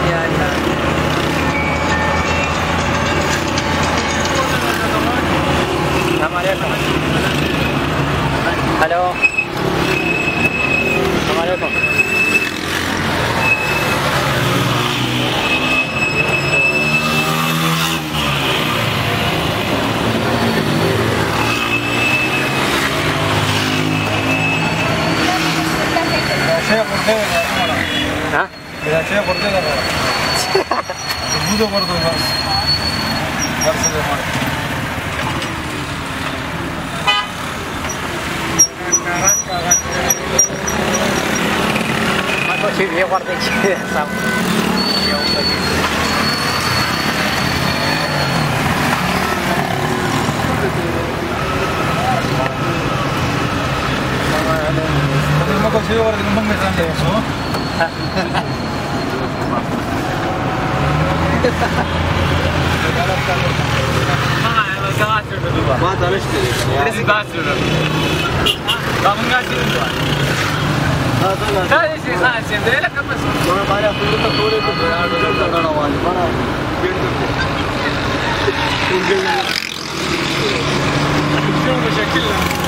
يا الله. السلام عليكم. الو السلام عليكم. ها؟ إذا شيء برضه لا برضه بس ما تشوف هي برضه شيء صعب. ما كنت شيء ورد المهم يسمى شو؟ ما تلشتري. ليش باسل؟ كم قاسي انت؟ هذا شيء خاص يدري لك بس. ما بايع كل تقولي تقولي تقولي والی. ما بيرد. شو مشكلة؟